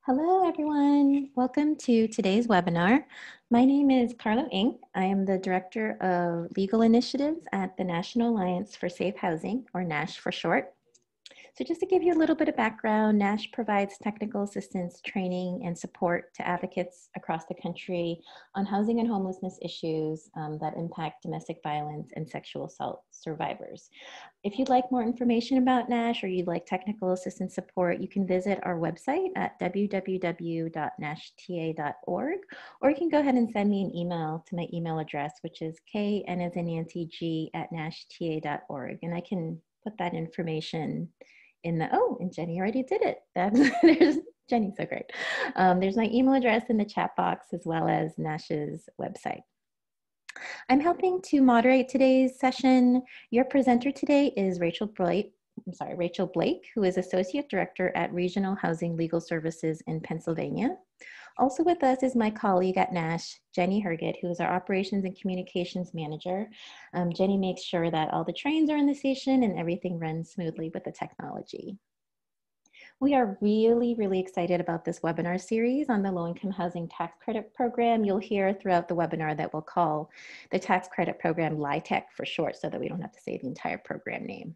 Hello, everyone. Welcome to today's webinar. My name is Carlo Ng. I am the Director of Legal Initiatives at the National Alliance for Safe Housing, or NASH for short. So just to give you a little bit of background, NASH provides technical assistance, training, and support to advocates across the country on housing and homelessness issues that impact domestic violence and sexual assault survivors. If you'd like more information about NASH or you'd like technical assistance support, you can visit our website at www.nashta.org, or you can go ahead and send me an email to my email address, which is knantg@nashta.org, and I can put that information in the, oh, and Jenny already did it. There's Jenny, so great. There's my email address in the chat box as well as NASH's website. I'm helping to moderate today's session. Your presenter today is Rachel Blake, who is Associate Director at Regional Housing Legal Services in Pennsylvania. Also with us is my colleague at NASH, Jenny Herget, who is our Operations and Communications Manager. Jenny makes sure that all the trains are in the station and everything runs smoothly with the technology. We are really excited about this webinar series on the Low-Income Housing Tax Credit Program. You'll hear throughout the webinar that we'll call the tax credit program LIHTC for short, so that we don't have to say the entire program name.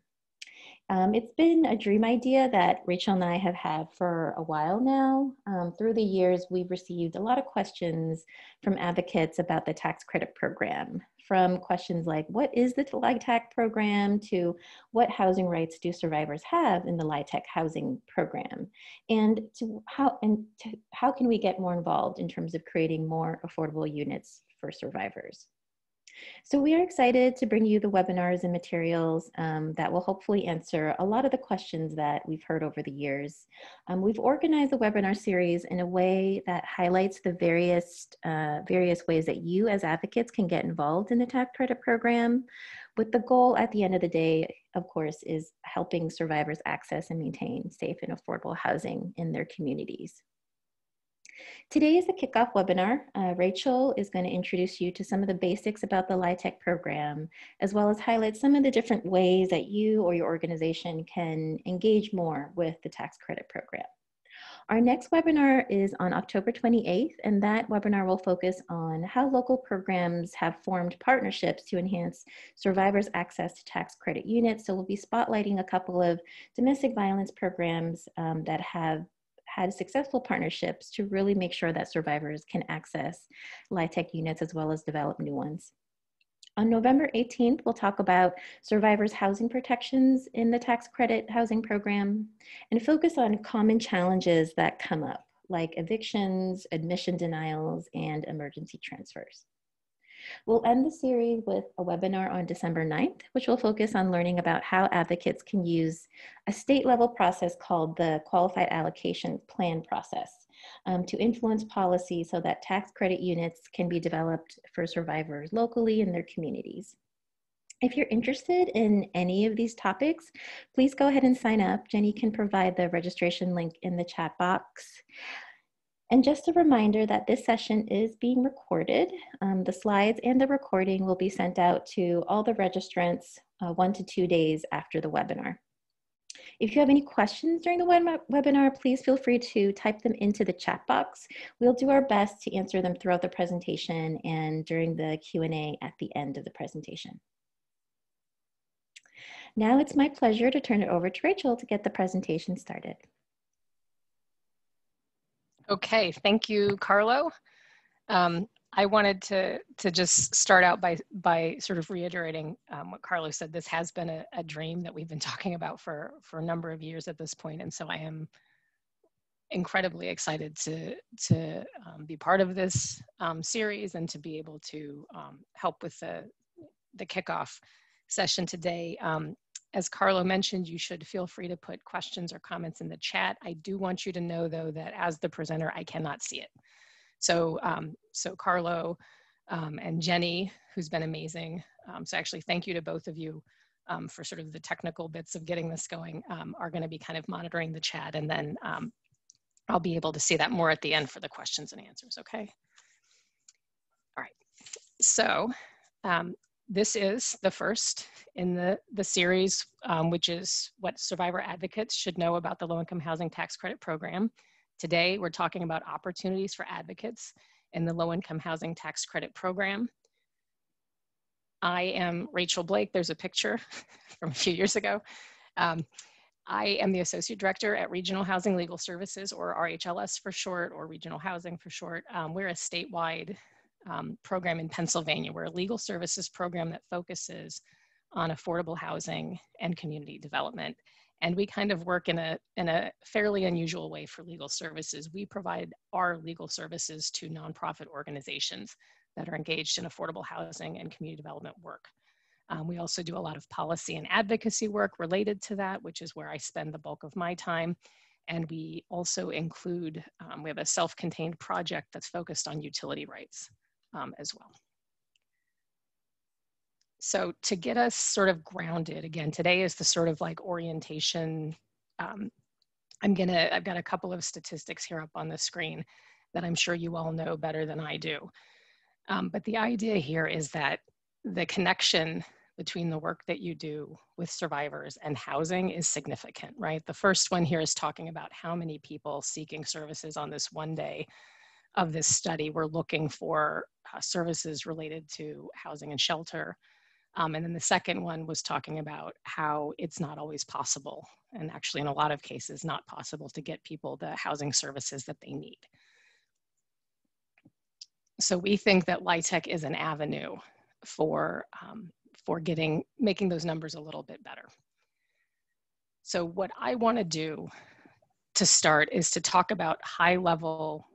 It's been a dream idea that Rachel and I have had for a while now. Through the years, we've received a lot of questions from advocates about the tax credit program, from questions like, what is the LIHTC program, to what housing rights do survivors have in the LIHTC housing program, and how can we get more involved in terms of creating more affordable units for survivors. So we are excited to bring you the webinars and materials that will hopefully answer a lot of the questions that we've heard over the years. We've organized the webinar series in a way that highlights the various ways that you as advocates can get involved in the tax credit program, with the goal at the end of the day, of course, is helping survivors access and maintain safe and affordable housing in their communities. Today is the kickoff webinar. Rachel is going to introduce you to some of the basics about the LIHTC program, as well as highlight some of the different ways that you or your organization can engage more with the tax credit program. Our next webinar is on October 28th, and that webinar will focus on how local programs have formed partnerships to enhance survivors' access to tax credit units. So we'll be spotlighting a couple of domestic violence programs that have had successful partnerships to really make sure that survivors can access LIHTC units as well as develop new ones. On November 18th, we'll talk about survivors' housing protections in the tax credit housing program and focus on common challenges that come up, like evictions, admission denials, and emergency transfers. We'll end the series with a webinar on December 9th, which will focus on learning about how advocates can use a state-level process called the Qualified Allocation Plan process to influence policy so that tax credit units can be developed for survivors locally in their communities. If you're interested in any of these topics, please go ahead and sign up. Jenny can provide the registration link in the chat box. And just a reminder that this session is being recorded. The slides and the recording will be sent out to all the registrants 1 to 2 days after the webinar. If you have any questions during the webinar, please feel free to type them into the chat box. We'll do our best to answer them throughout the presentation and during the Q&A at the end of the presentation. Now it's my pleasure to turn it over to Rachel to get the presentation started. Okay, thank you, Carlo. I wanted to just start out by sort of reiterating what Carlo said. This has been a dream that we've been talking about for a number of years at this point, and so I am incredibly excited to be part of this series and to be able to help with the kickoff session today. As Carlo mentioned, you should feel free to put questions or comments in the chat. I do want you to know, though, that as the presenter, I cannot see it. So, Carlo and Jenny, who's been amazing. So actually, thank you to both of you for sort of the technical bits of getting this going, are going to be kind of monitoring the chat, and then I'll be able to see that more at the end for the questions and answers, okay? All right, so this is the first in the series, which is what survivor advocates should know about the Low-Income Housing Tax Credit Program. Today, we're talking about opportunities for advocates in the low-income housing tax credit program. I am Rachel Blake. There's a picture from a few years ago. I am the Associate Director at Regional Housing Legal Services, or RHLS for short, or Regional Housing for short. We're a statewide program in Pennsylvania. We're a legal services program that focuses on affordable housing and community development. And we kind of work in a fairly unusual way for legal services. We provide our legal services to nonprofit organizations that are engaged in affordable housing and community development work. We also do a lot of policy and advocacy work related to that, which is where I spend the bulk of my time. And we also include, we have a self-contained project that's focused on utility rights as well. So to get us sort of grounded, again, today is the sort of like orientation. I've got a couple of statistics here up on the screen that I'm sure you all know better than I do. But the idea here is that the connection between the work that you do with survivors and housing is significant, right? The first one here is talking about how many people seeking services on this one day of this study were looking for services related to housing and shelter. And then the second one was talking about how it's not always possible, and actually in a lot of cases, not possible to get people the housing services that they need. So we think that LIHTC is an avenue for making those numbers a little bit better. So what I want to do to start is to talk about high-level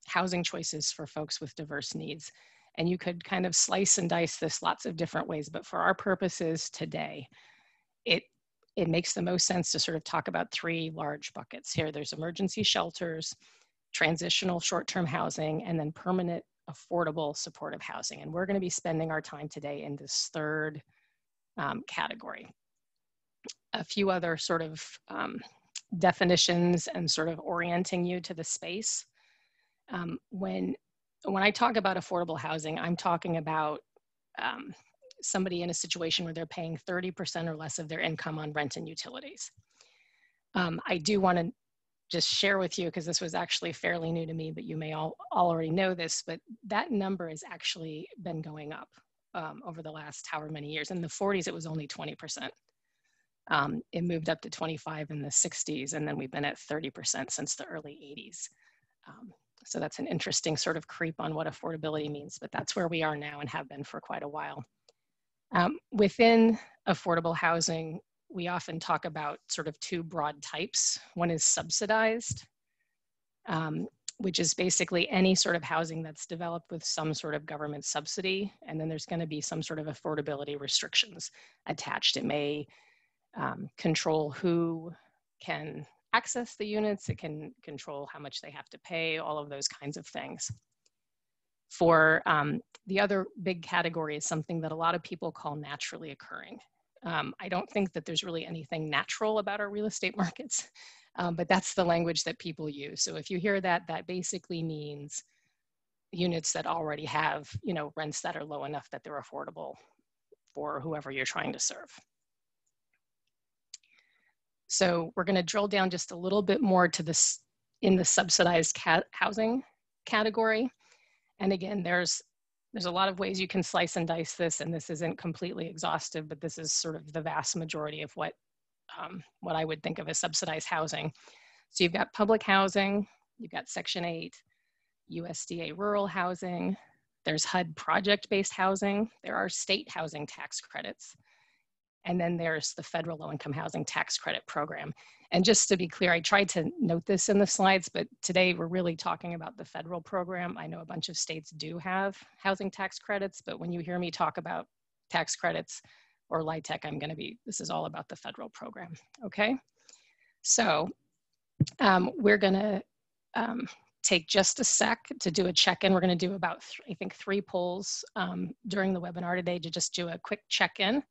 housing choices for folks with diverse needs. And you could kind of slice and dice this lots of different ways, but for our purposes today, it makes the most sense to sort of talk about three large buckets here. There's emergency shelters, transitional short-term housing, and then permanent affordable supportive housing. And we're going to be spending our time today in this third category. A few other sort of definitions and sort of orienting you to the space. When I talk about affordable housing, I'm talking about somebody in a situation where they're paying 30% or less of their income on rent and utilities. I do want to just share with you, because this was actually fairly new to me, but you may all already know this, but that number has actually been going up over the last however many years. In the 40s, it was only 20%. It moved up to 25 in the 60s, and then we've been at 30% since the early 80s. So that's an interesting sort of creep on what affordability means, but that's where we are now and have been for quite a while. Within affordable housing, we often talk about sort of two broad types. One is subsidized, which is basically any sort of housing that's developed with some sort of government subsidy, and then there's going to be some sort of affordability restrictions attached. It may control who can access the units, it can control how much they have to pay, all of those kinds of things. For the other big category is something that a lot of people call naturally occurring. I don't think that there's really anything natural about our real estate markets, but that's the language that people use. So if you hear that, that basically means units that already have, rents that are low enough that they're affordable for whoever you're trying to serve. So we're going to drill down just a little bit more to this in the subsidized housing category. And again, there's a lot of ways you can slice and dice this, and this isn't completely exhaustive, but this is sort of the vast majority of what I would think of as subsidized housing. So you've got public housing, you've got Section 8, USDA rural housing, there's HUD project-based housing, there are state housing tax credits, and then there's the federal low-income housing tax credit program. And just to be clear, I tried to note this in the slides, but today we're really talking about the federal program. I know a bunch of states do have housing tax credits, but when you hear me talk about tax credits or LIHTC, this is all about the federal program, okay? So we're gonna take just a sec to do a check-in. We're gonna do about, I think, 3 polls during the webinar today to just do a quick check-in.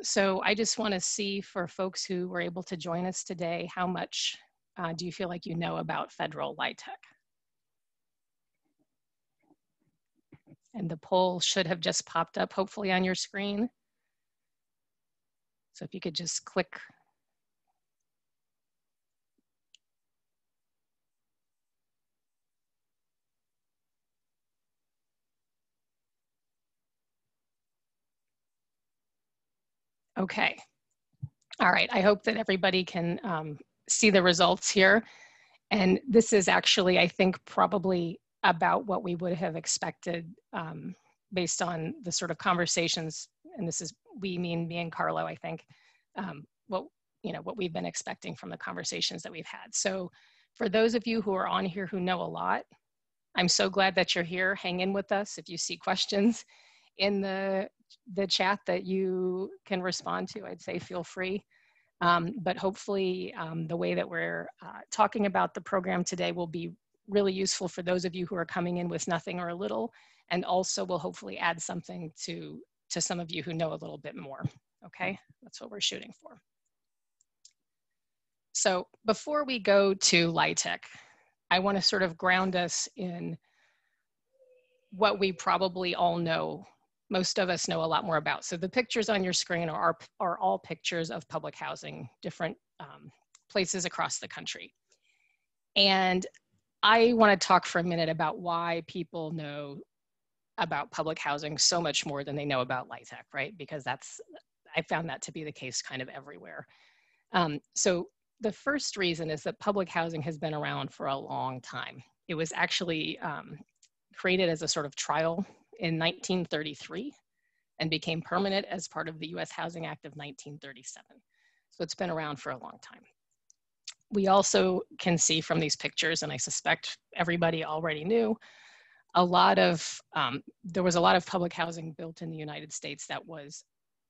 So I just want to see for folks who were able to join us today, how much do you feel like you know about federal LIHTC? And the poll should have just popped up, hopefully, on your screen. So if you could just click. Okay. All right. I hope that everybody can see the results here. And this is actually, I think, probably about what we would have expected based on the sort of conversations. And this is, we mean me and Carlo, I think, what we've been expecting from the conversations that we've had. So for those of you who are on here who know a lot, I'm so glad that you're here. Hang in with us. If you see questions in the chat that you can respond to, I'd say feel free. But hopefully the way that we're talking about the program today will be really useful for those of you who are coming in with nothing or a little, and also will hopefully add something to some of you who know a little bit more. Okay, that's what we're shooting for. So before we go to LIHTC, I want to sort of ground us in what we probably all know, most of us know a lot more about. So the pictures on your screen are all pictures of public housing, different places across the country. And I want to talk for a minute about why people know about public housing so much more than they know about LIHTC, right? Because I found that to be the case kind of everywhere. So the first reason is that public housing has been around for a long time. It was actually created as a sort of trial in 1933 and became permanent as part of the US Housing Act of 1937. So it's been around for a long time. We also can see from these pictures, and I suspect everybody already knew, there was a lot of public housing built in the United States that was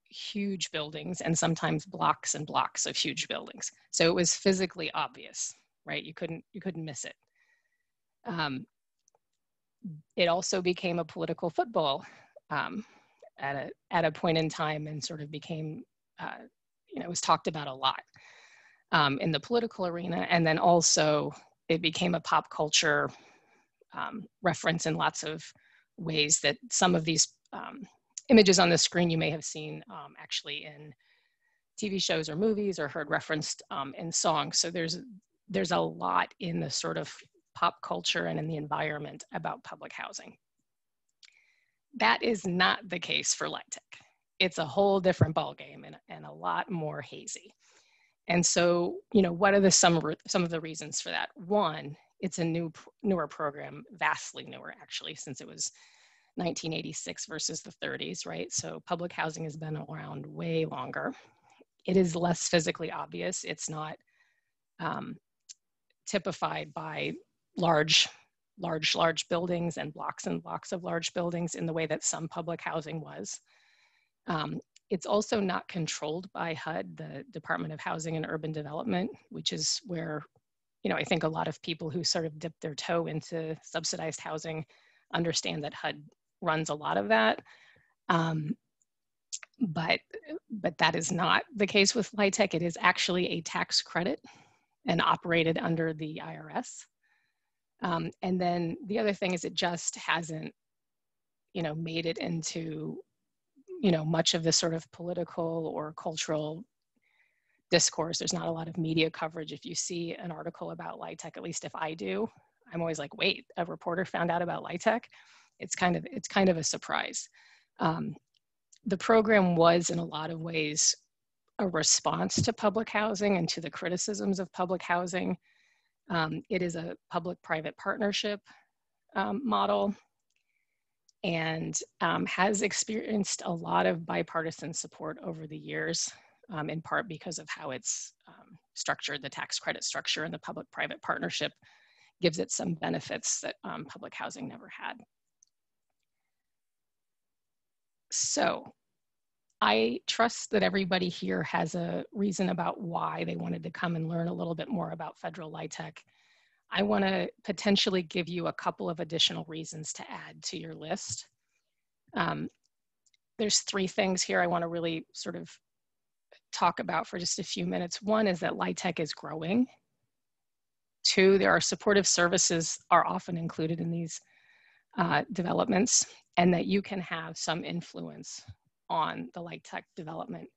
huge buildings and sometimes blocks and blocks of huge buildings. So it was physically obvious, right? You couldn't miss it. It also became a political football at a point in time, and sort of became, it was talked about a lot in the political arena. And then also it became a pop culture reference in lots of ways, that some of these images on the screen you may have seen actually in TV shows or movies, or heard referenced in songs. So there's a lot in the sort of pop culture and in the environment about public housing. That is not the case for LIHTC. It's a whole different ballgame and a lot more hazy. And so, what are some of the reasons for that? One, it's a newer program, vastly newer actually, since it was 1986 versus the 30s, right? So public housing has been around way longer. It is less physically obvious. It's not typified by large buildings and blocks of large buildings in the way that some public housing was. It's also not controlled by HUD, the Department of Housing and Urban Development, which is where, I think a lot of people who sort of dip their toe into subsidized housing understand that HUD runs a lot of that. But that is not the case with LIHTC. It is actually a tax credit and operated under the IRS. And then the other thing is, it just hasn't, made it into, much of the sort of political or cultural discourse. There's not a lot of media coverage. If you see an article about LIHTC, at least if I do, I'm always like, wait, a reporter found out about LIHTC? It's kind of a surprise. The program was in a lot of ways a response to public housing and to the criticisms of public housing. It is a public-private partnership model, and has experienced a lot of bipartisan support over the years, in part because of how it's structured. The tax credit structure and the public-private partnership gives it some benefits that public housing never had. So I trust that everybody here has a reason about why they wanted to come and learn a little bit more about federal LIHTC. I want to potentially give you a couple of additional reasons to add to your list. There's three things here I want to really sort of talk about for just a few minutes. One is that LIHTC is growing. Two, there are supportive services are often included in these developments, and that you can have some influence on the LIHTC development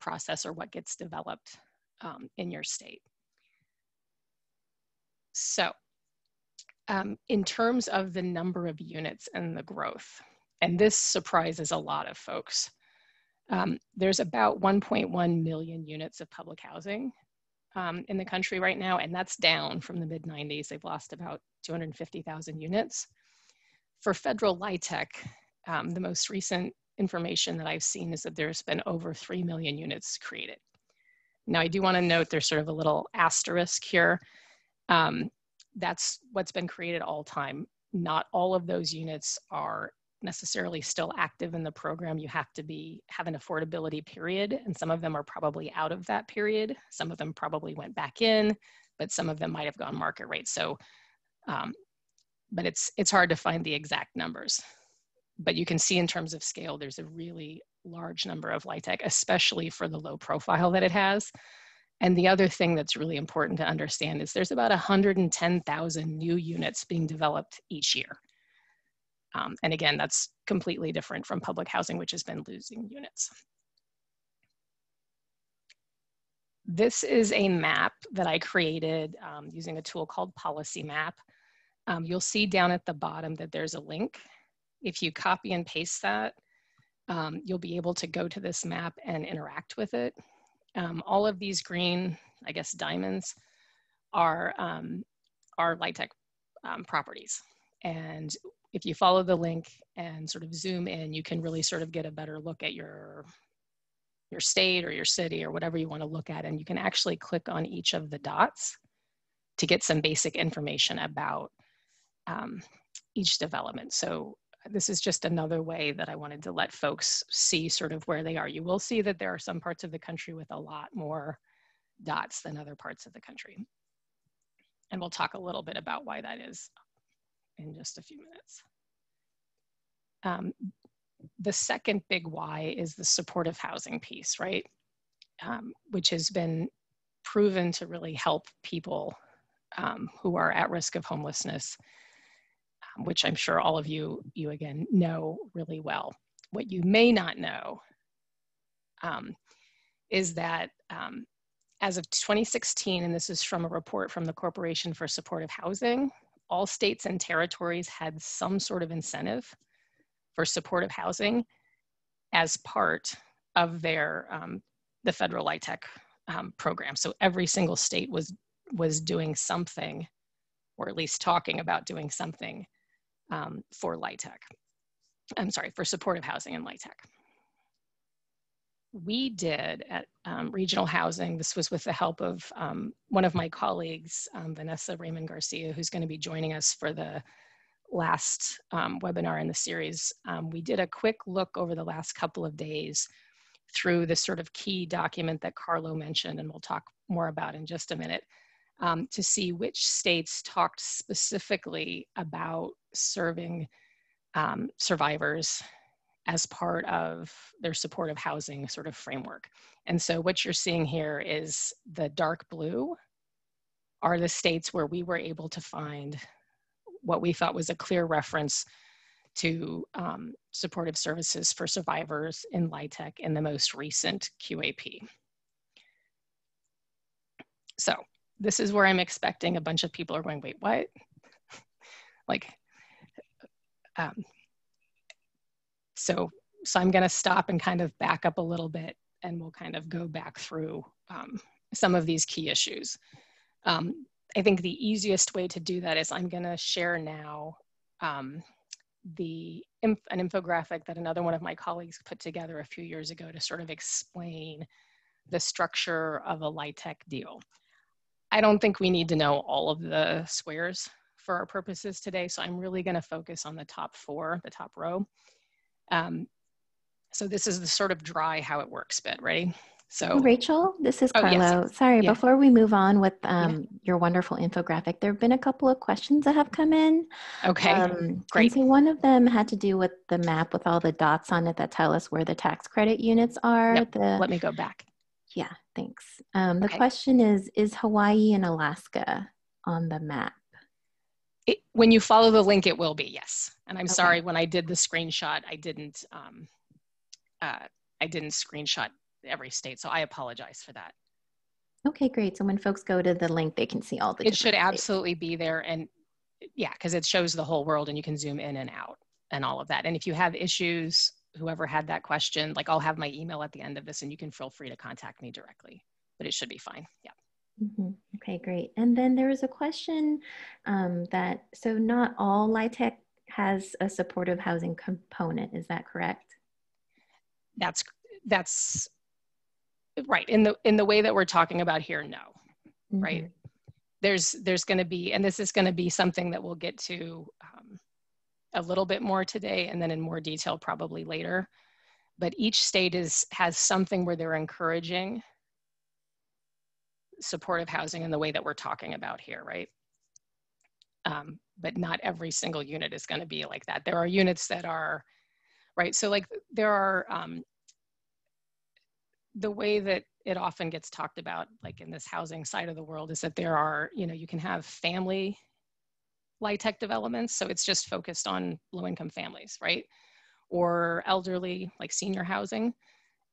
process, or what gets developed in your state. So in terms of the number of units and the growth, and this surprises a lot of folks, There's about 1.1 million units of public housing in the country right now, and that's down from the mid-90s. They've lost about 250,000 units. For federal LIHTC, the most recent information that I've seen is that there's been over 3 million units created. Now, I do want to note there's sort of a little asterisk here. That's what's been created all time. Not all of those units are necessarily still active in the program. You have to have an affordability period, and some of them are probably out of that period. Some of them probably went back in, but some of them might have gone market rate. So, but it's hard to find the exact numbers. But you can see in terms of scale, there's a really large number of LIHTC, especially for the low profile that it has. And the other thing that's really important to understand is there's about 110,000 new units being developed each year. And again, that's completely different from public housing, which has been losing units. This is a map that I created using a tool called Policy Map. You'll see down at the bottom that there's a link. If you copy and paste that, you'll be able to go to this map and interact with it. All of these green, I guess, diamonds are LIHTC properties. And if you follow the link and sort of zoom in, you can really sort of get a better look at your state or your city or whatever you want to look at. And you can actually click on each of the dots to get some basic information about each development. So this is just another way that I wanted to let folks see sort of where they are. You will see that there are some parts of the country with a lot more dots than other parts of the country. And we'll talk a little bit about why that is in just a few minutes. The second big why is the supportive housing piece, right? Which has been proven to really help people who are at risk of homelessness, which I'm sure all of you again know really well. What you may not know is that as of 2016, and this is from a report from the Corporation for Supportive Housing, all states and territories had some sort of incentive for supportive housing as part of their the federal LIHTC program. So every single state was doing something, or at least talking about doing something for LIHTC. I'm sorry, for supportive housing and LIHTC. We did at Regional Housing, this was with the help of one of my colleagues, Vanessa Raymond Garcia, who's going to be joining us for the last webinar in the series. We did a quick look over the last couple of days through this sort of key document that Carlo mentioned, and we'll talk more about in just a minute, to see which states talked specifically about serving survivors as part of their supportive housing sort of framework. And so what you're seeing here is the dark blue are the states where we were able to find what we thought was a clear reference to supportive services for survivors in LIHTC in the most recent QAP. So this is where I'm expecting a bunch of people are going, wait, what? Like, so I'm going to stop and kind of back up a little bit, and we'll kind of go back through some of these key issues. I think the easiest way to do that is I'm going to share now an infographic that another one of my colleagues put together a few years ago to sort of explain the structure of a LIHTC deal. I don't think we need to know all of the squares for our purposes today, so I'm really going to focus on the top four, the top row. So this is the sort of dry how it works bit. Ready? So Rachel, this is Carlo. Yes. Sorry, Yeah. before we move on with your wonderful infographic, there have been a couple of questions that have come in. Okay, great. And so one of them had to do with the map with all the dots on it that tell us where the tax credit units are. Yep. Let me go back. Yeah, thanks. The question is Hawaii and Alaska on the map? When you follow the link, it will be, yes. And I'm sorry, when I did the screenshot, I didn't screenshot every state, so I apologize for that. Okay, great. So when folks go to the link, they can see all the It should absolutely be there, and yeah, because it shows the whole world and you can zoom in and out and all of that. And if you have issues whoever had that question, like I'll have my email at the end of this and you can feel free to contact me directly, but it should be fine. Yeah. Okay, great. And then there was a question so not all LIHTC has a supportive housing component, is that correct? That's right. In the way that we're talking about here, no, right? There's going to be, and this is going to be something that we'll get to a little bit more today and then in more detail probably later. But each state has something where they're encouraging supportive housing in the way that we're talking about here, right? But not every single unit is going to be like that. There are units that are, right? So like there are, the way that it often gets talked about, like in this housing side of the world, is that there are, you can have family LIHTC developments. So it's just focused on low-income families, right? Or elderly, like senior housing.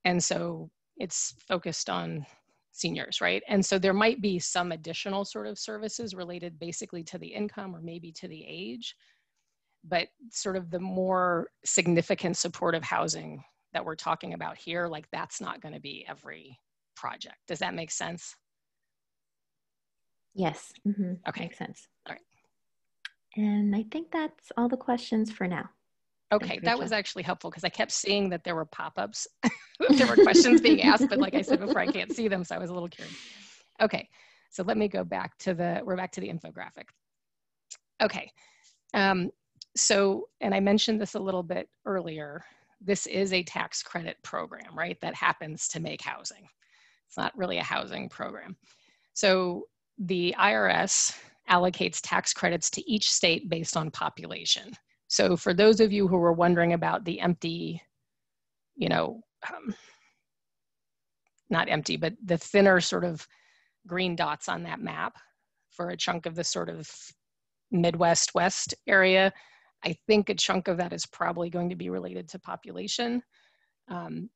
And so it's focused on seniors, right? And so there might be some additional sort of services related basically to the income or maybe to the age, but sort of the more significant supportive housing that we're talking about here, like that's not going to be every project. Does that make sense? Yes. Okay. Makes sense. All right. And I think that's all the questions for now. Okay, that was actually helpful because I kept seeing that there were pop-ups. There were questions being asked, but like I said before, I can't see them, so I was a little curious. Okay, so let me go back to we're back to the infographic. Okay, so, and I mentioned this a little bit earlier, this is a tax credit program, right? That happens to make housing. It's not really a housing program. So the IRS allocates tax credits to each state based on population. So for those of you who were wondering about the empty, not empty, but the thinner sort of green dots on that map for a chunk of the sort of Midwest West area, I think a chunk of that is probably going to be related to population. I'm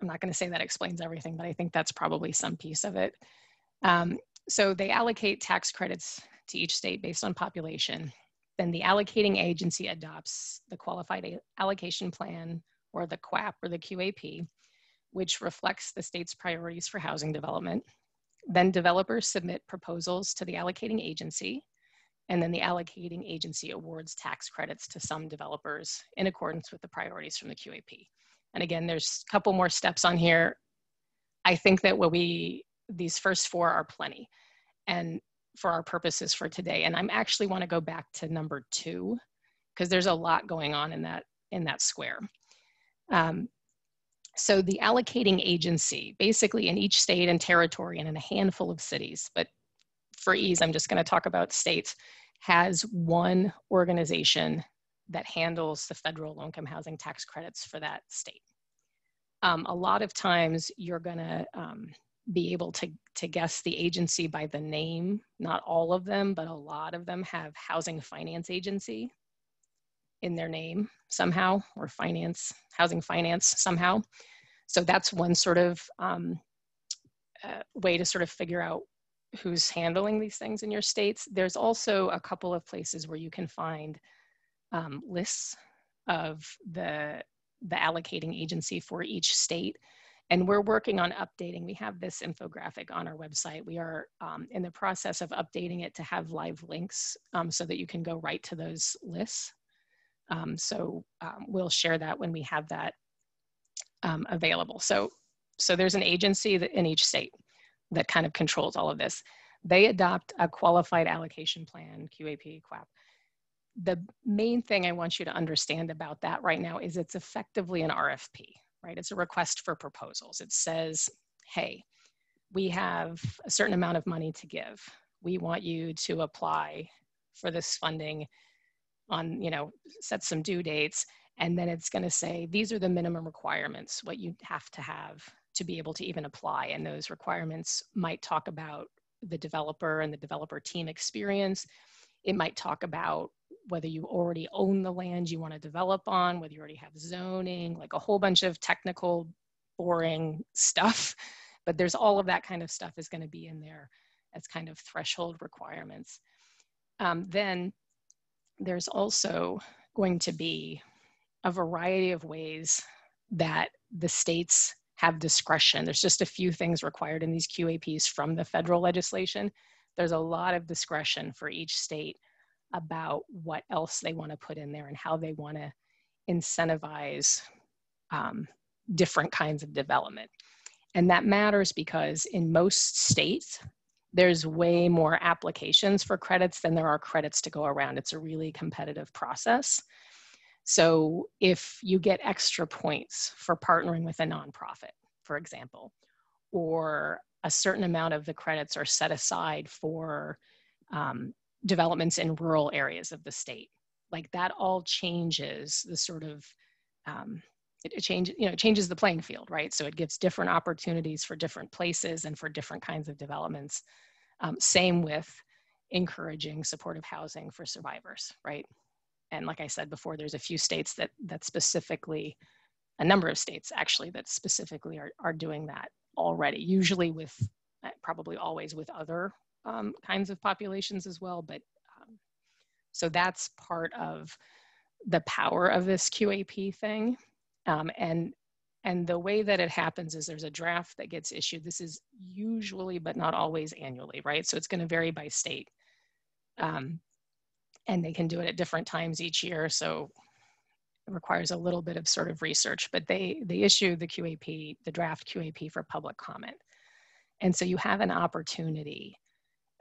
not going to say that explains everything, but I think that's probably some piece of it. So they allocate tax credits to each state based on population. Then the allocating agency adopts the Qualified Allocation Plan, or the QAP, or the QAP, which reflects the state's priorities for housing development. Then developers submit proposals to the allocating agency, and then the allocating agency awards tax credits to some developers in accordance with the priorities from the QAP. And again, there's a couple more steps on here. I think that these first four are plenty and for our purposes for today. And I'm actually want to go back to number 2 because there's a lot going on in that square. So the allocating agency, basically in each state and territory and in a handful of cities, but for ease, I'm just going to talk about states, has one organization that handles the federal low-income housing tax credits for that state. A lot of times you're going to be able to guess the agency by the name. Not all of them, but a lot of them have housing finance agency in their name somehow, or housing finance somehow. So that's one sort of way to sort of figure out who's handling these things in your states. There's also a couple of places where you can find lists of the allocating agency for each state. And we're working on updating. We have this infographic on our website. We are in the process of updating it to have live links so that you can go right to those lists. So we'll share that when we have that available. So there's an agency in each state that kind of controls all of this. They adopt a qualified allocation plan, QAP, QAP. The main thing I want you to understand about that right now is it's effectively an RFP, right? It's a request for proposals. It says, hey, we have a certain amount of money to give. We want you to apply for this funding on, set some due dates. And then it's going to say, these are the minimum requirements, what you have to be able to even apply. And those requirements might talk about the developer and the developer team experience. It might talk about whether you already own the land you want to develop on, whether you already have zoning, like a whole bunch of technical, boring stuff. But there's all of that kind of stuff is going to be in there as kind of threshold requirements. Then there's also going to be a variety of ways that the states have discretion. There's just a few things required in these QAPs from the federal legislation. There's a lot of discretion for each state about what else they want to put in there and how they want to incentivize different kinds of development. And that matters because in most states, there's way more applications for credits than there are credits to go around. It's a really competitive process. So if you get extra points for partnering with a nonprofit, for example, or a certain amount of the credits are set aside for developments in rural areas of the state, like that all changes the sort of, it changes the playing field, right? So it gives different opportunities for different places and for different kinds of developments. Same with encouraging supportive housing for survivors, right? And like I said before, there's a few states that specifically, a number of states actually, that specifically are doing that already, usually with, probably always with other kinds of populations as well. But so that's part of the power of this QAP thing. And the way that it happens is there's a draft that gets issued. This is usually, but not always annually, right? So it's going to vary by state. And they can do it at different times each year. So it requires a little bit of sort of research, but they issue the QAP, the draft QAP for public comment. And so you have an opportunity,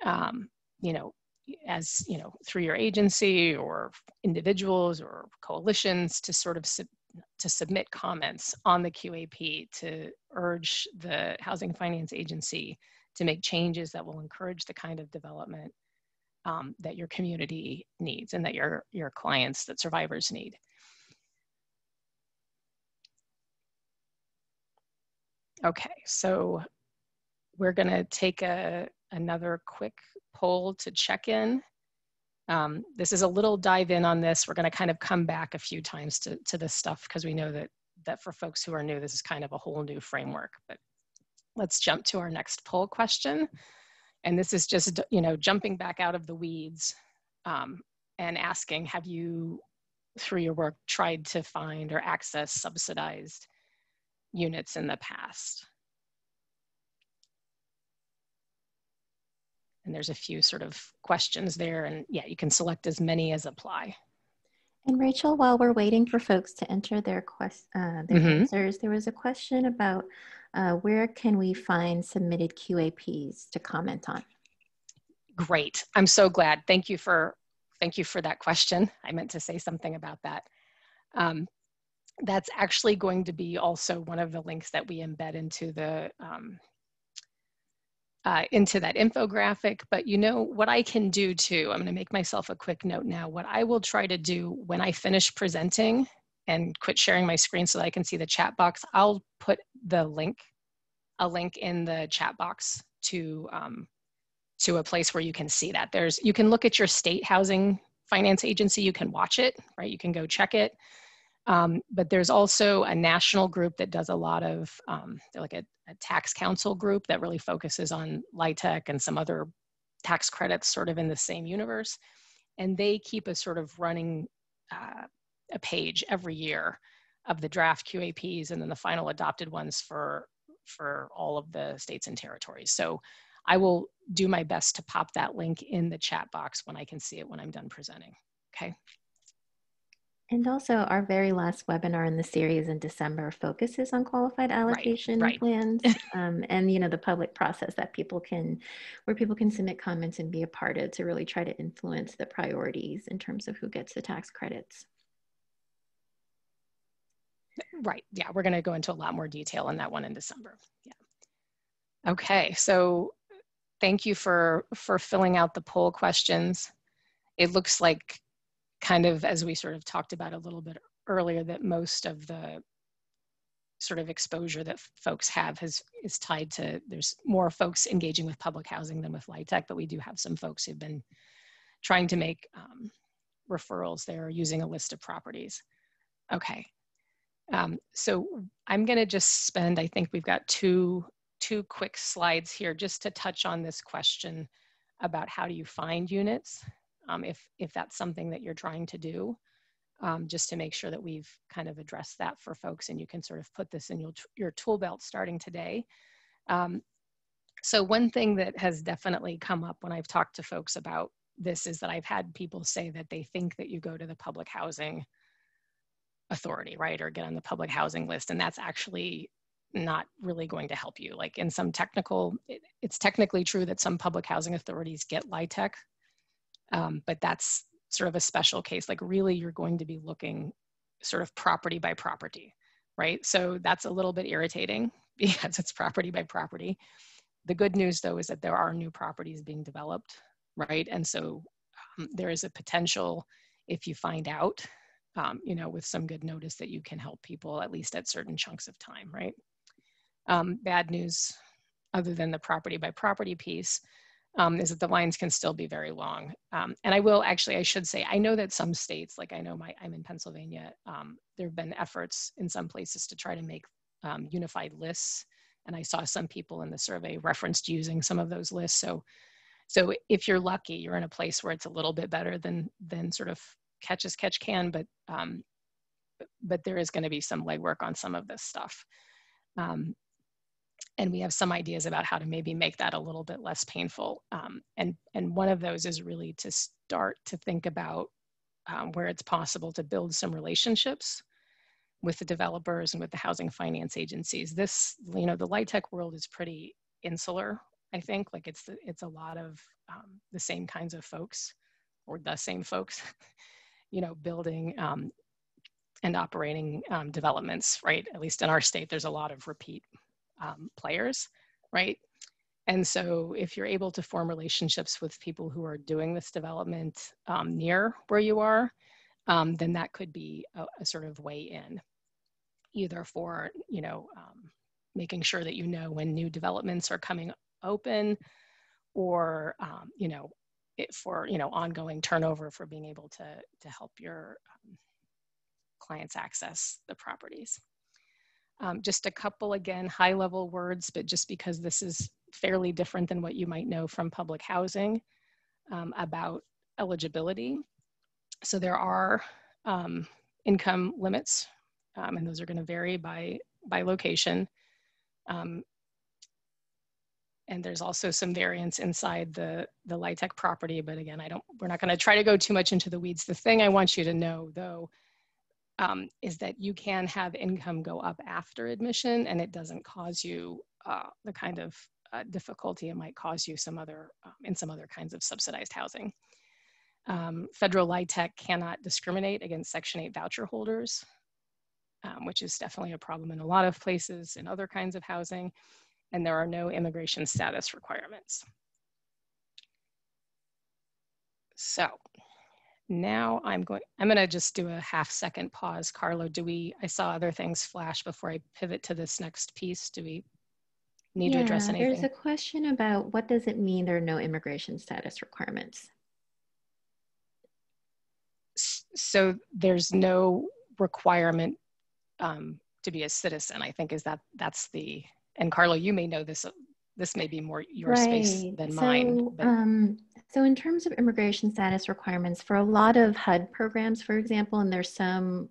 as through your agency or individuals or coalitions to sort of to submit comments on the QAP to urge the Housing Finance Agency to make changes that will encourage the kind of development that your community needs and that your clients, that survivors need. Okay, so we're gonna take another quick poll to check in. This is a little dive in on this. We're gonna kind of come back a few times to this stuff because we know that for folks who are new, this is kind of a whole new framework. But let's jump to our next poll question. And this is just, jumping back out of the weeds and asking, have you, through your work, tried to find or access subsidized units in the past? And there's a few sort of questions there, and yeah, you can select as many as apply. And Rachel, while we're waiting for folks to enter their answers, there was a question about where can we find submitted QAPs to comment on? Great, I'm so glad. Thank you for that question. I meant to say something about that. That's actually going to be also one of the links that we embed into the into that infographic. But what I can do too, I'm going to make myself a quick note now. What I will try to do when I finish presenting and quit sharing my screen so that I can see the chat box, I'll put a link in the chat box to a place where you can see that. You can look at your state housing finance agency, you can watch it, right? You can go check it. But there's also a national group that does a lot of, they're like a tax council group that really focuses on LIHTC and some other tax credits sort of in the same universe. And they keep a sort of running a page every year of the draft QAPs and then the final adopted ones for all of the states and territories. So I will do my best to pop that link in the chat box when I can see it when I'm done presenting, okay? And also our very last webinar in the series in December focuses on qualified allocation plans and the public process that where people can submit comments and be a part of to really try to influence the priorities in terms of who gets the tax credits. Right, yeah, we're gonna go into a lot more detail on that one in December, yeah. Okay, so thank you for filling out the poll questions. It looks like, kind of as we sort of talked about a little bit earlier, that most of the sort of exposure that folks have is tied to, there's more folks engaging with public housing than with LIHTC, but we do have some folks who've been trying to make referrals there using a list of properties. Okay, so I'm gonna just spend, I think we've got two quick slides here just to touch on this question about how do you find units. If that's something that you're trying to do. just to make sure that we've kind of addressed that for folks, and you can sort of put this in your tool belt starting today. So one thing that has definitely come up when I've talked to folks about this is that I've had people say that they think that you go to the public housing authority, right, or get on the public housing list, and that's actually not really going to help you. Like in some technical, it's technically true that some public housing authorities get LIHTC, but that's sort of a special case. Like really you're going to be looking sort of property by property, right? So that's a little bit irritating because it's property by property. The good news though is that there are new properties being developed, right? And so there is a potential, if you find out, you know, with some good notice, that you can help people at least at certain chunks of time, right? Bad news, other than the property by property piece, is that the lines can still be very long. And I should say, I know that some states, like I know I'm in Pennsylvania, there have been efforts in some places to try to make unified lists. And I saw some people in the survey referenced using some of those lists. So if you're lucky, you're in a place where it's a little bit better than sort of catch as catch can, but there is going to be some legwork on some of this stuff. And we have some ideas about how to maybe make that a little bit less painful. And one of those is really to start to think about where it's possible to build some relationships with the developers and with the housing finance agencies. This, you know, the LIHTC world is pretty insular, I think. Like it's a lot of the same kinds of folks, or the same folks, you know, building and operating developments, right? At least in our state, there's a lot of repeat players, right? And so if you're able to form relationships with people who are doing this development near where you are, then that could be a sort of way in, either for, you know, making sure that you know when new developments are coming open, or, you know, for, you know, ongoing turnover, for being able to help your clients access the properties. Just a couple, again, high-level words, but just because this is fairly different than what you might know from public housing, about eligibility. So there are income limits, and those are going to vary by location. And there's also some variance inside the LIHTC property, but again, we're not going to try to go too much into the weeds. The thing I want you to know, though, is that you can have income go up after admission, and it doesn't cause you the kind of difficulty it might cause you in some other kinds of subsidized housing. Federal LIHTC cannot discriminate against Section 8 voucher holders, which is definitely a problem in a lot of places in other kinds of housing, and there are no immigration status requirements. So now I'm going to just do a half-second pause. Carlo, I saw other things flash before I pivot to this next piece. Do we need to address anything? There's a question about what does it mean there are no immigration status requirements? So there's no requirement to be a citizen, I think that's the, and Carlo, you may know this may be more your space than mine. But... So in terms of immigration status requirements, for a lot of HUD programs, for example, and there's some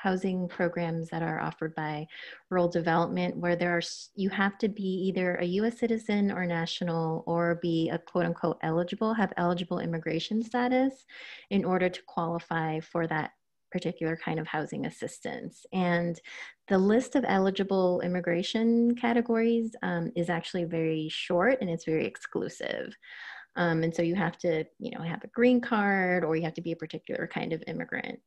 housing programs that are offered by rural development where you have to be either a US citizen or national, or be a quote unquote have eligible immigration status in order to qualify for that particular kind of housing assistance. And the list of eligible immigration categories is actually very short, and it's very exclusive. And so you have to, have a green card, or you have to be a particular kind of immigrant.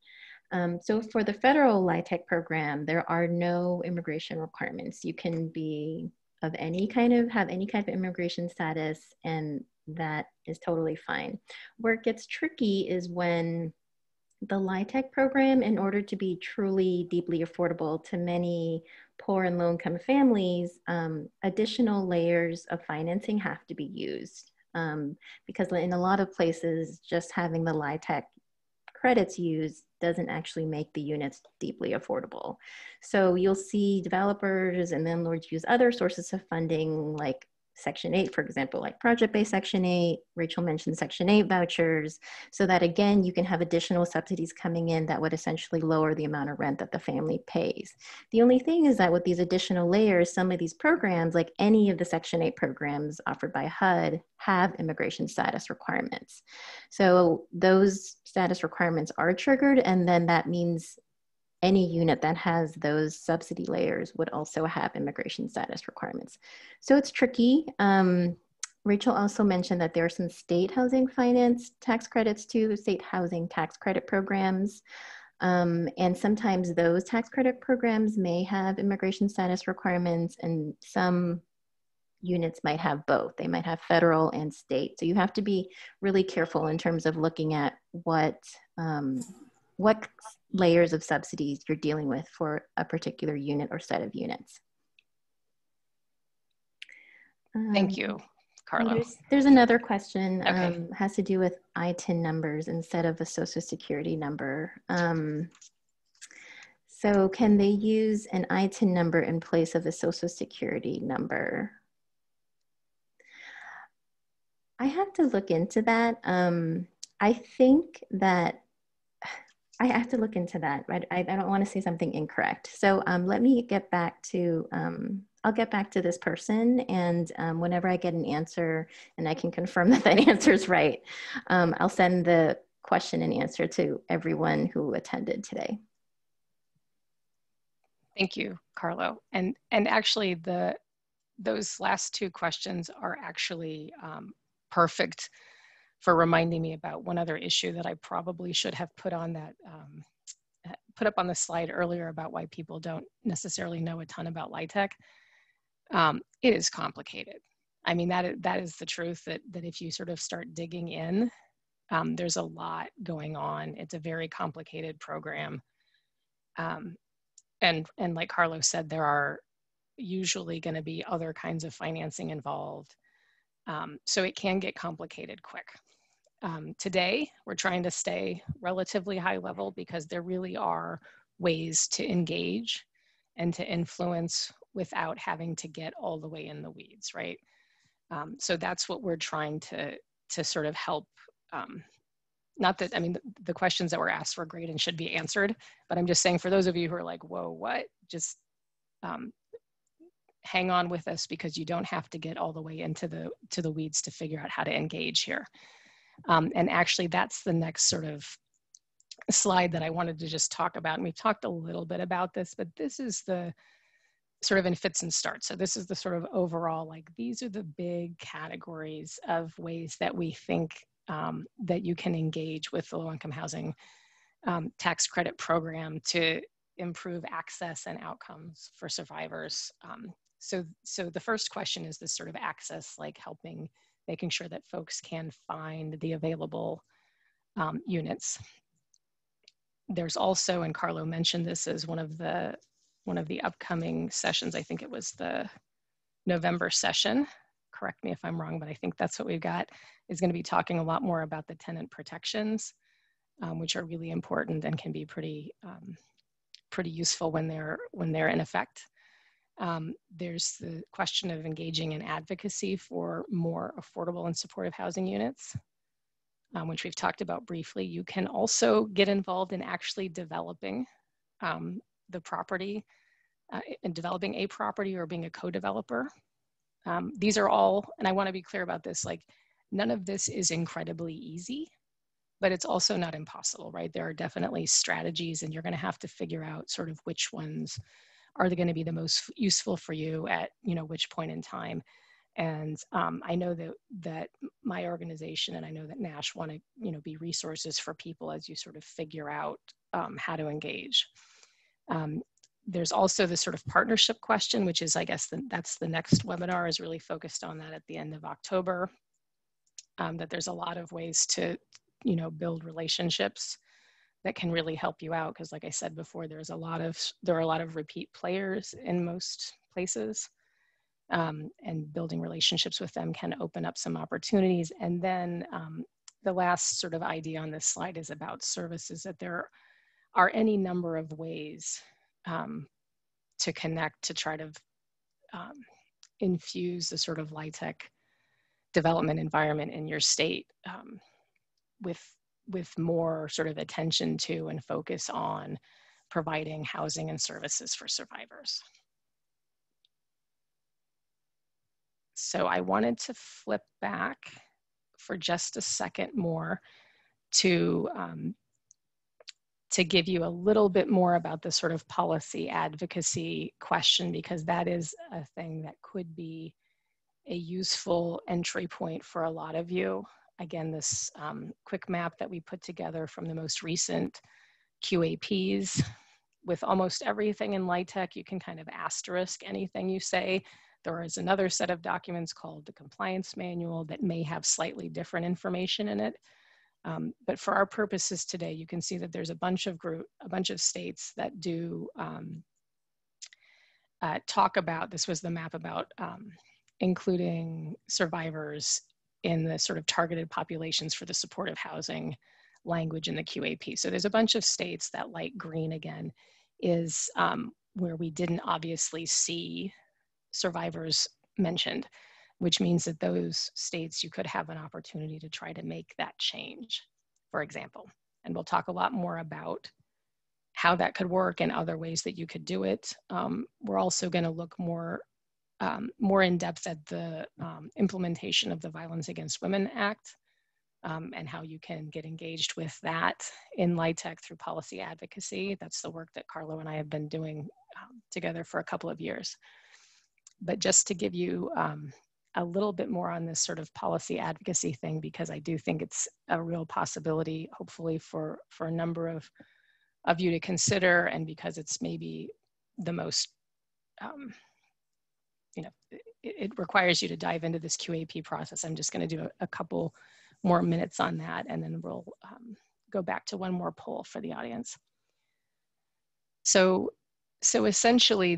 So for the federal LIHTC program, there are no immigration requirements. You can be of have any kind of immigration status, and that is totally fine. Where it gets tricky is when the LIHTC program, in order to be truly deeply affordable to many poor and low-income families, additional layers of financing have to be used. Because in a lot of places, just having the LIHTC credits used doesn't actually make the units deeply affordable. So you'll see developers and landlords use other sources of funding, like Section 8, for example, like project-based Section 8. Rachel mentioned Section 8 vouchers, so that again, you can have additional subsidies coming in that would essentially lower the amount of rent that the family pays. The only thing is that with these additional layers, some of these programs, like any of the Section 8 programs offered by HUD, have immigration status requirements. So those status requirements are triggered, and then that means any unit that has those subsidy layers would also have immigration status requirements. So it's tricky. Rachel also mentioned that there are some state housing finance tax credits too, state housing tax credit programs. And sometimes those tax credit programs may have immigration status requirements, and some units might have both. They might have federal and state. So you have to be really careful in terms of looking at what layers of subsidies you're dealing with for a particular unit or set of units. Thank you, Carlo. There's another question, Okay. has to do with ITIN numbers instead of a social security number. So can they use an ITIN number in place of a social security number? I have to look into that. I think that I have to look into that, right? I don't want to say something incorrect. So let me get back to, I'll get back to this person, and whenever I get an answer and I can confirm that that answer is right, I'll send the question and answer to everyone who attended today. Thank you, Carlo. And actually those last two questions are actually perfect for reminding me about one other issue that I probably should have put on that, put up on the slide earlier about why people don't necessarily know a ton about LIHTC. It is complicated. I mean, that is the truth, that if you sort of start digging in, there's a lot going on. It's a very complicated program. And like Carlo said, there are usually going to be other kinds of financing involved. So it can get complicated quick. Today, we're trying to stay relatively high level because there really are ways to engage and to influence without having to get all the way in the weeds, right? So that's what we're trying to sort of help. Not that, I mean, the questions that were asked were great and should be answered, but I'm just saying for those of you who are like, whoa, what? Just hang on with us, because you don't have to get all the way into the weeds to figure out how to engage here. And actually, that's the next sort of slide that I wanted to just talk about. And we've talked a little bit about this, but this is the sort of in fits and starts. So this is the sort of overall, like, these are the big categories of ways that we think that you can engage with the low-income housing tax credit program to improve access and outcomes for survivors. So the first question is this sort of access, like making sure that folks can find the available units. There's also, and Carlo mentioned this as one of the upcoming sessions, I think it was the November session, correct me if I'm wrong, but I think that's what we've got, is going to be talking a lot more about the tenant protections, which are really important and can be pretty useful when they're in effect. There's the question of engaging in advocacy for more affordable and supportive housing units, which we've talked about briefly. You can also get involved in actually developing the property, and developing a property or being a co-developer. These are all, and I want to be clear about this, like, none of this is incredibly easy, but it's also not impossible, right? There are definitely strategies, and you're going to have to figure out sort of which ones are going to be the most useful for you at, which point in time. And I know that my organization, and I know that NASH, want to, be resources for people as you sort of figure out how to engage. There's also the sort of partnership question, which is, I guess, that's the next webinar, is really focused on that at the end of October. That there's a lot of ways to, build relationships that can really help you out. Because like I said before, there are a lot of repeat players in most places. And building relationships with them can open up some opportunities. And then the last sort of idea on this slide is about services, that there are any number of ways to connect, to try to infuse the sort of LIHTC development environment in your state with more sort of attention to and focus on providing housing and services for survivors. So I wanted to flip back for just a second more to give you a little bit more about the sort of policy advocacy question, because that is a thing that could be a useful entry point for a lot of you. Again, this quick map that we put together from the most recent QAPs, with almost everything in LIHTC, you can kind of asterisk anything you say. There is another set of documents called the compliance manual that may have slightly different information in it. But for our purposes today, you can see that there's a bunch of states that do talk about, this was the map about including survivors in the sort of targeted populations for the supportive housing language in the QAP. So there's a bunch of states. That light green again is where we didn't obviously see survivors mentioned, which means that those states you could have an opportunity to try to make that change, for example. And we'll talk a lot more about how that could work and other ways that you could do it. We're also going to look more in depth at the implementation of the Violence Against Women Act and how you can get engaged with that in LIHTC through policy advocacy. That's the work that Carlo and I have been doing together for a couple of years. But just to give you a little bit more on this sort of policy advocacy thing, because I do think it's a real possibility, hopefully for a number of you to consider, and because it's maybe the most, it requires you to dive into this QAP process. I'm just going to do a couple more minutes on that, and then we'll go back to one more poll for the audience. So essentially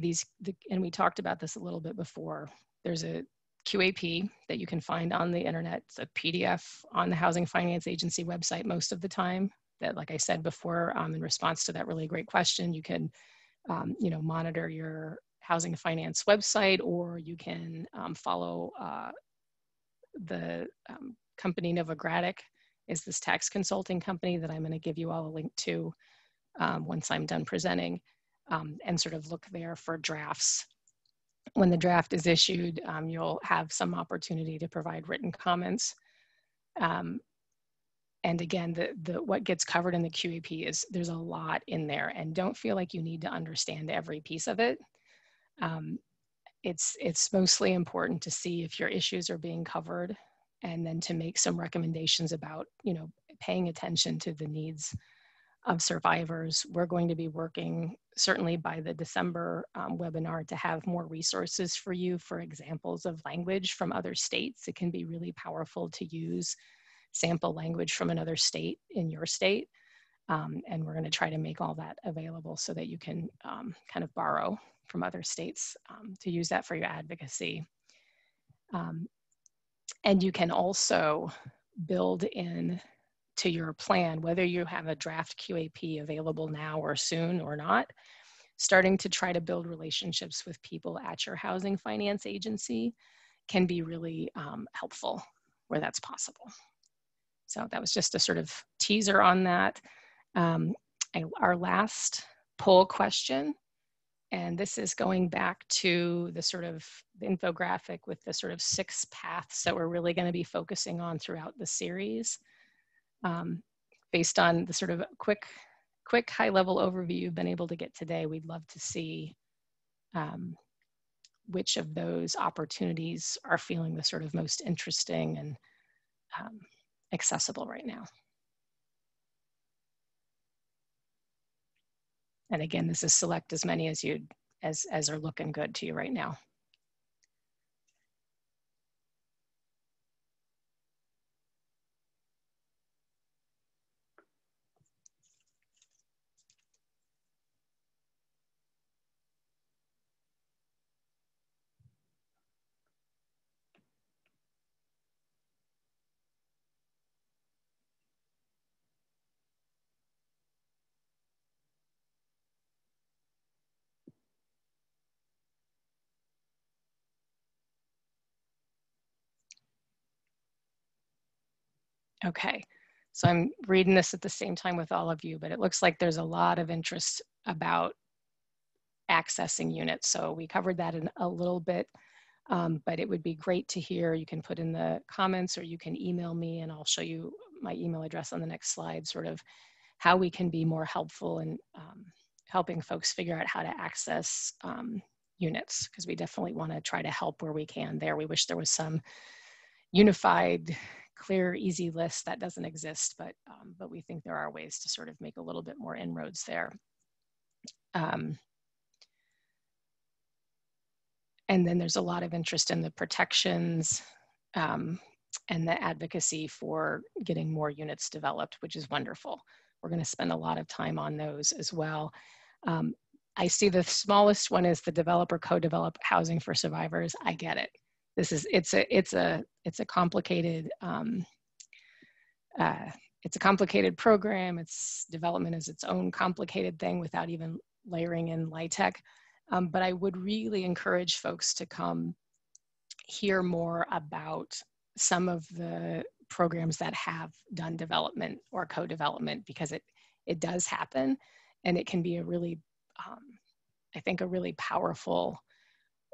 and we talked about this a little bit before, there's a QAP that you can find on the internet. It's a PDF on the Housing Finance Agency website most of the time, that, like I said before, in response to that really great question, you can monitor your housing finance website, or you can follow the company Novogradic is this tax consulting company that I'm going to give you all a link to once I'm done presenting, and sort of look there for drafts. When the draft is issued, you'll have some opportunity to provide written comments. And again, what gets covered in the QAP is there's a lot in there, and don't feel like you need to understand every piece of it. It's mostly important to see if your issues are being covered, and then to make some recommendations about, paying attention to the needs of survivors. We're going to be working certainly by the December webinar to have more resources for you for examples of language from other states. It can be really powerful to use sample language from another state in your state. And we're going to try to make all that available so that you can kind of borrow from other states to use that for your advocacy. And you can also build in to your plan, whether you have a draft QAP available now or soon or not, starting to try to build relationships with people at your housing finance agency can be really helpful where that's possible. So that was just a sort of teaser on that. Our last poll question, and this is going back to the sort of infographic with the sort of 6 paths that we're really going to be focusing on throughout the series. Based on the sort of quick high-level overview you've been able to get today, we'd love to see which of those opportunities are feeling the sort of most interesting and accessible right now. And again, this is select as many as as are looking good to you right now. Okay, so I'm reading this at the same time with all of you, but it looks like there's a lot of interest about accessing units. So we covered that in a little bit, but it would be great to hear. You can put in the comments or you can email me and I'll show you my email address on the next slide, sort of how we can be more helpful in helping folks figure out how to access units, because we definitely want to try to help where we can there. We wish there was some unified, clear, easy list. That doesn't exist, but we think there are ways to sort of make a little bit more inroads there. And then there's a lot of interest in the protections and the advocacy for getting more units developed, which is wonderful. We're going to spend a lot of time on those as well. I see the smallest one is the developer co-develop housing for survivors. I get it. This is it's a complicated program. Its development is its own complicated thing without even layering in LIHTC. But I would really encourage folks to come hear more about some of the programs that have done development or co-development, because it does happen, and it can be a really, I think, a really powerful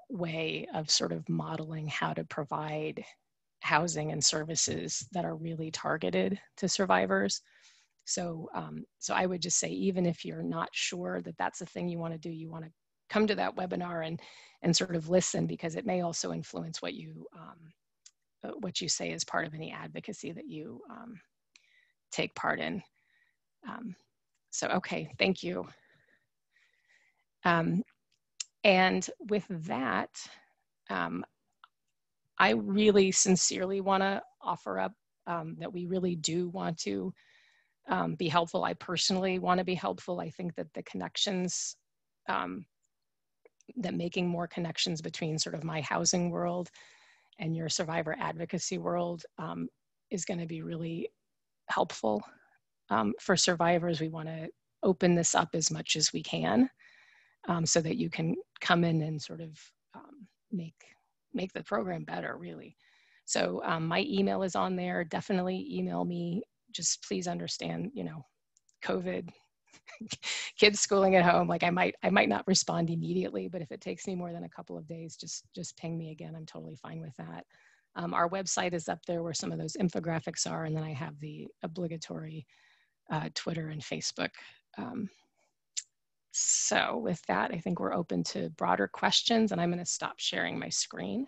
way of sort of modeling how to provide housing and services that are really targeted to survivors. So, so I would just say, even if you're not sure that that's a thing you want to do, you want to come to that webinar and sort of listen, because it may also influence what you say as part of any advocacy that you take part in. So, okay, thank you. And with that, I really sincerely want to offer up that we really do want to be helpful. I personally want to be helpful. I think that the connections, that making more connections between sort of my housing world and your survivor advocacy world is going to be really helpful for survivors. We want to open this up as much as we can so that you can come in and sort of make the program better, really. So my email is on there. Definitely email me. Just please understand, you know, COVID, kids schooling at home. Like I might not respond immediately, but if it takes me more than a couple of days, just ping me again. I'm totally fine with that. Our website is up there where some of those infographics are, and then I have the obligatory Twitter and Facebook. So with that, I think we're open to broader questions, and I'm going to stop sharing my screen.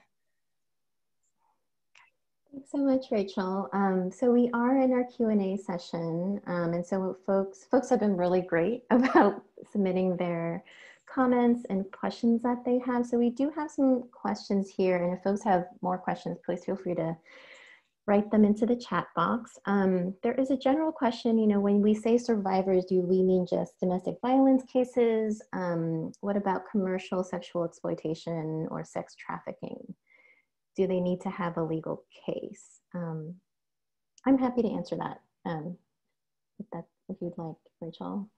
Thanks so much, Rachel. So we are in our Q&A session, and so folks have been really great about submitting their comments and questions that they have. So we do have some questions here, and if folks have more questions, please feel free to write them into the chat box. There is a general question, you know, when we say survivors, do we mean just domestic violence cases? What about commercial sexual exploitation or sex trafficking? Do they need to have a legal case? I'm happy to answer that, if you'd like, Rachel.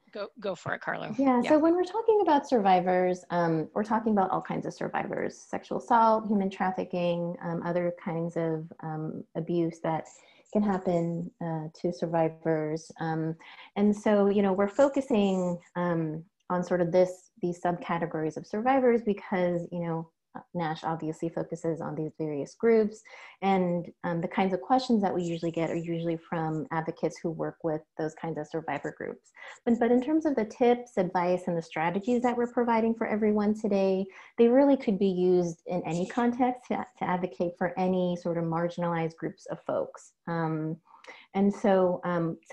Go for it, Carlo. Yeah, so when we're talking about survivors, we're talking about all kinds of survivors: sexual assault, human trafficking, other kinds of abuse that can happen to survivors. And so, you know, we're focusing on sort of these subcategories of survivors because, you know, NASH obviously focuses on these various groups, and the kinds of questions that we usually get are usually from advocates who work with those kinds of survivor groups. But in terms of the tips, advice, and the strategies that we're providing for everyone today, they really could be used in any context to advocate for any sort of marginalized groups of folks. And so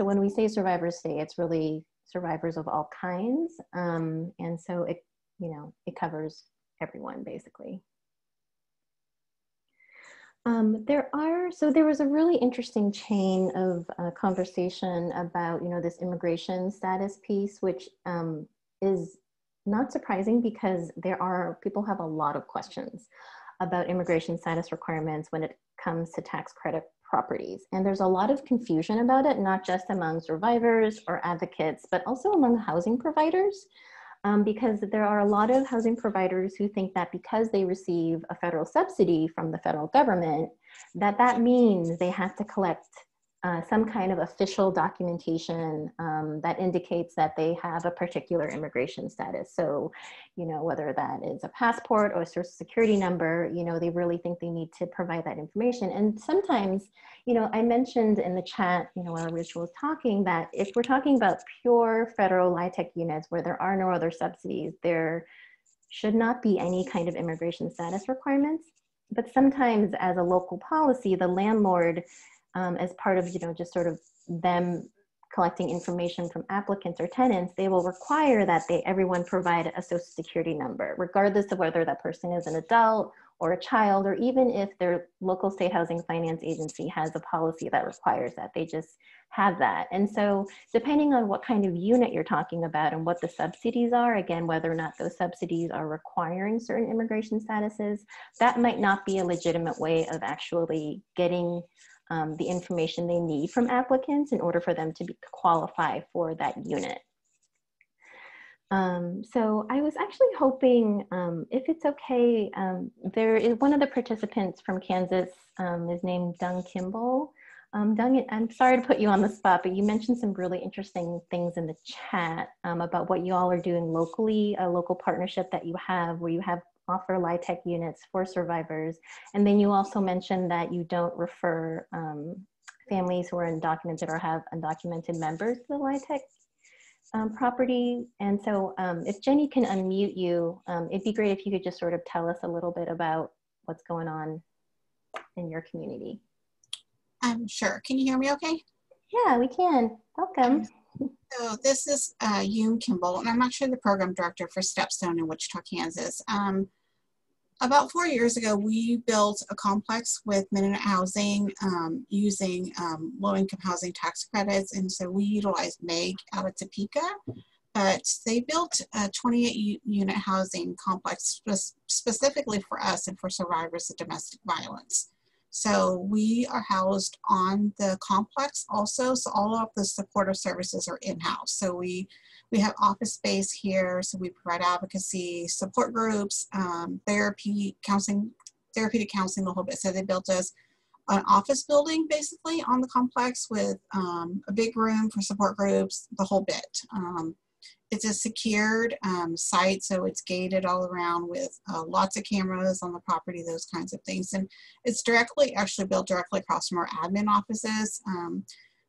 when we say survivors today, it's really survivors of all kinds. And so it, you know, it covers everyone basically. There was a really interesting chain of conversation about, you know, this immigration status piece, which is not surprising because people have a lot of questions about immigration status requirements when it comes to tax credit properties. And there's a lot of confusion about it, not just among survivors or advocates, but also among housing providers. Because there are a lot of housing providers who think that because they receive a federal subsidy from the federal government, that means they have to collect some kind of official documentation that indicates that they have a particular immigration status. So, you know, whether that is a passport or a social security number, you know, they really think they need to provide that information. And sometimes, you know, I mentioned in the chat, you know, while Rachel was talking, that if we're talking about pure federal LIHTC units where there are no other subsidies, there should not be any kind of immigration status requirements. But sometimes as a local policy, the landlord, as part of, you know, just sort of them collecting information from applicants or tenants, they will require that everyone provide a social security number, regardless of whether that person is an adult or a child, or even if their local state housing finance agency has a policy that requires that, they just have that. And so depending on what kind of unit you're talking about and what the subsidies are, again, whether or not those subsidies are requiring certain immigration statuses, that might not be a legitimate way of actually getting the information they need from applicants in order for them to qualify for that unit. So I was actually hoping, if it's okay, there is one of the participants from Kansas is named Dung Kimball. Dung, I'm sorry to put you on the spot, but you mentioned some really interesting things in the chat about what you all are doing locally, a local partnership that you have where you have offer LIHTC units for survivors. And then you also mentioned that you don't refer families who are undocumented or have undocumented members to the LIHTC property. And so if Jenny can unmute you, it'd be great if you could just sort of tell us a little bit about what's going on in your community. Sure. Can you hear me okay? Yeah, we can. Welcome. So this is Yoon Kimball, and I'm actually the program director for Stepstone in Wichita, Kansas. About 4 years ago, we built a complex with Mennonite housing using low-income housing tax credits, and so we utilized MEG out of Topeka. But they built a 28-unit housing complex specifically for us and for survivors of domestic violence. So we are housed on the complex also, so all of the supportive services are in-house. So we have office space here, so we provide advocacy, support groups, therapeutic counseling, the whole bit. So they built us an office building basically on the complex with a big room for support groups, the whole bit. It's a secured site, so it's gated all around with lots of cameras on the property, those kinds of things. And it's actually built directly across from our admin offices.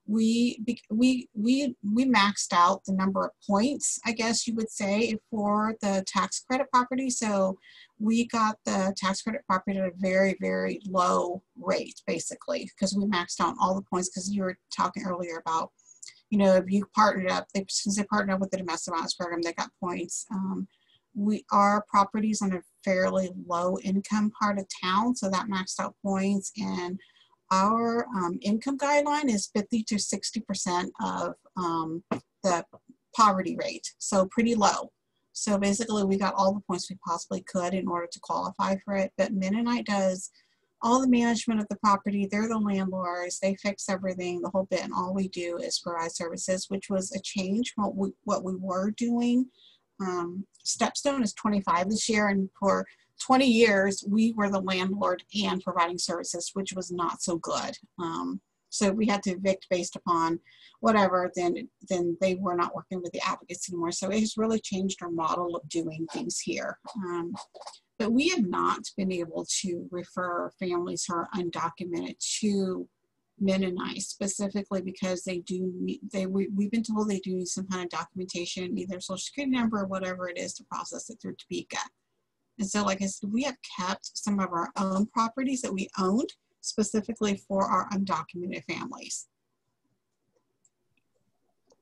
We maxed out the number of points, I guess you would say, for the tax credit property. So we got the tax credit property at a very, very low rate, basically, because we maxed out all the points, because you were talking earlier about, you know, if you partnered up, since they partnered up with the domestic violence program, they got points. Our property's on a fairly low income part of town, so that maxed out points. And our income guideline is 50 to 60% of the poverty rate, so pretty low. So basically we got all the points we possibly could in order to qualify for it. But Mennonite does all the management of the property. They're the landlords, they fix everything, the whole bit, and all we do is provide services, which was a change from what we were doing. Stepstone is 25 this year, and for 20 years we were the landlord and providing services, which was not so good. So we had to evict based upon whatever, then they were not working with the advocates anymore. So it has really changed our model of doing things here. But we have not been able to refer families who are undocumented to Mennonite, specifically because we've been told they do need some kind of documentation, either a social security number or whatever it is, to process it through Topeka. And so, like I said, we have kept some of our own properties that we owned specifically for our undocumented families.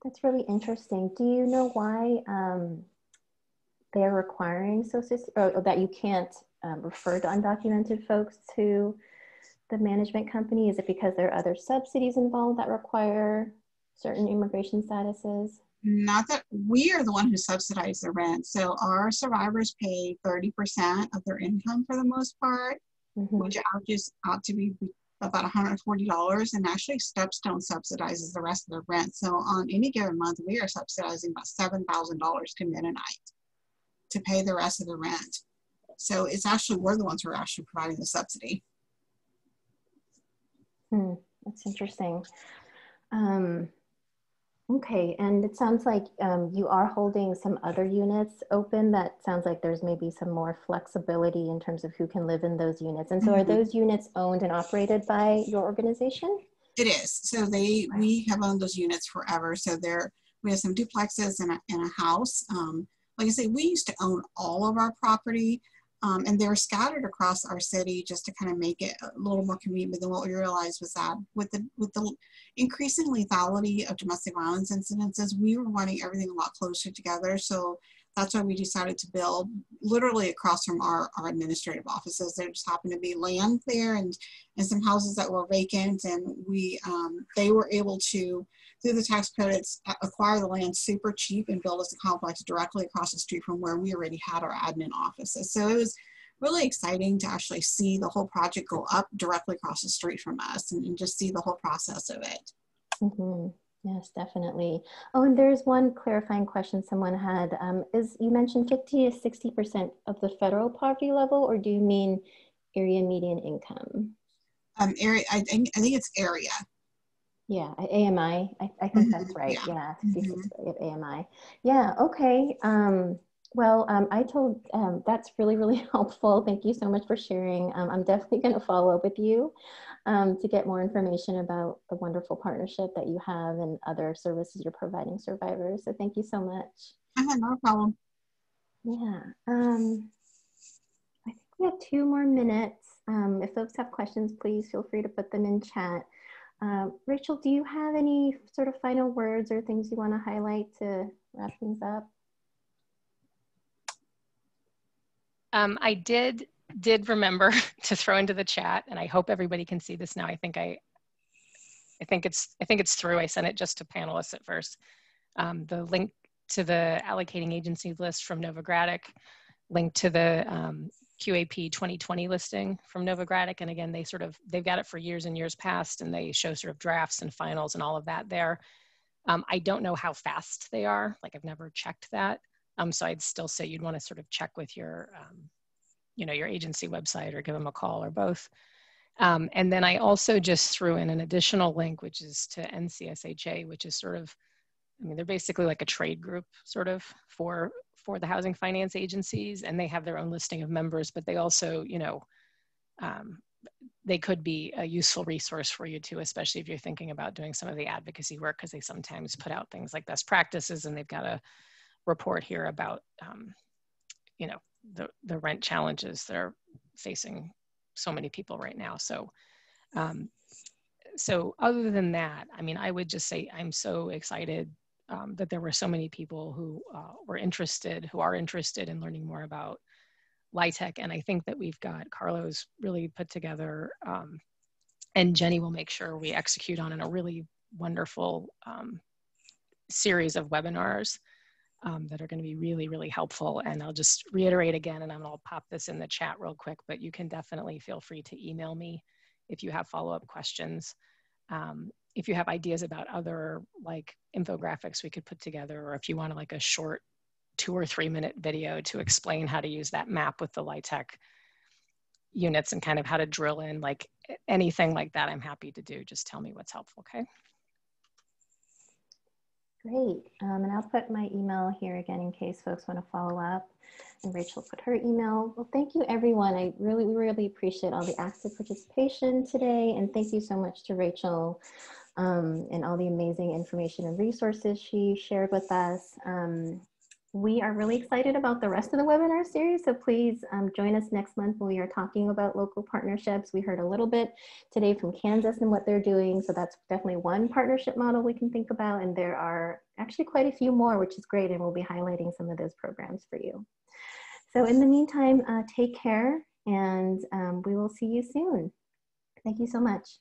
That's really interesting. Do you know why they're requiring or that you can't refer to undocumented folks to the management company? Is it because there are other subsidies involved that require certain immigration statuses? Not that we are the one who subsidize the rent. So our survivors pay 30% of their income for the most part, which averages out to be about $140. And actually Stepstone subsidizes the rest of the rent. So on any given month, we are subsidizing about $7,000 to Mennonite to pay the rest of the rent. So it's actually, we're the ones who are actually providing the subsidy. That's interesting. Okay, and it sounds like you are holding some other units open. That sounds like there's maybe some more flexibility in terms of who can live in those units. And so are those units owned and operated by your organization? It is. So we have owned those units forever. So we have some duplexes and a house. Like I say, we used to own all of our property, and they're scattered across our city just to kind of make it a little more convenient. But then what we realized was that with the increasing lethality of domestic violence incidences, we were wanting everything a lot closer together. So that's why we decided to build literally across from our administrative offices. There just happened to be land there and some houses that were vacant, and they were able to, through the tax credits, acquire the land super cheap and build us a complex directly across the street from where we already had our admin offices. So it was really exciting to actually see the whole project go up directly across the street from us and just see the whole process of it. Mm-hmm. Yes, definitely. Oh, and there's one clarifying question someone had. You mentioned 50 to 60% of the federal poverty level, or do you mean area median income? Area, I think it's area. Yeah, AMI. I think that's right. Yeah, 56 of AMI. Yeah, okay. I told, that's really, really helpful. Thank you so much for sharing. I'm definitely going to follow up with you to get more information about the wonderful partnership that you have and other services you're providing survivors. So thank you so much. No problem. Yeah. I think we have 2 more minutes. If folks have questions, please feel free to put them in chat. Rachel, do you have any sort of final words or things you want to highlight to wrap things up? I did remember to throw into the chat, and I hope everybody can see this now. I think it's through. I sent it just to panelists at first. The link to the allocating agency list from Novogradac, link to the QAP 2020 listing from Novogradac. And again, they've got it for years and years past, and they show sort of drafts and finals and all of that there. I don't know how fast they are. Like, I've never checked that. So I'd still say you'd want to sort of check with your, your agency website, or give them a call, or both. And then I also just threw in an additional link, which is to NCSHA, which is sort of, they're basically like a trade group sort of for the housing finance agencies, and they have their own listing of members, but they also, they could be a useful resource for you too, especially if you're thinking about doing some of the advocacy work, because they sometimes put out things like best practices, and they've got a report here about, the rent challenges that are facing so many people right now. So, so other than that, I would just say I'm so excited that there were so many people who are interested in learning more about LIHTC. And I think that we've got Carlos really put together, and Jenny will make sure we execute on a really wonderful series of webinars that are going to be really, really helpful. And I'll just reiterate again, and I'll pop this in the chat real quick, but you can definitely feel free to email me if you have follow-up questions. If you have ideas about other like infographics we could put together, or if you want like a short 2 or 3 minute video to explain how to use that map with the LIHTC units and kind of how to drill in, like anything like that, I'm happy to do. Just tell me what's helpful, okay? Great, and I'll put my email here again in case folks want to follow up, and Rachel put her email. Well, thank you everyone. We really appreciate all the active participation today, and thank you so much to Rachel and all the amazing information and resources she shared with us. We are really excited about the rest of the webinar series, so please join us next month when we are talking about local partnerships. We heard a little bit today from Kansas and what they're doing, so that's definitely one partnership model we can think about, and there are actually quite a few more, which is great, and we'll be highlighting some of those programs for you. So in the meantime, take care, and we will see you soon. Thank you so much.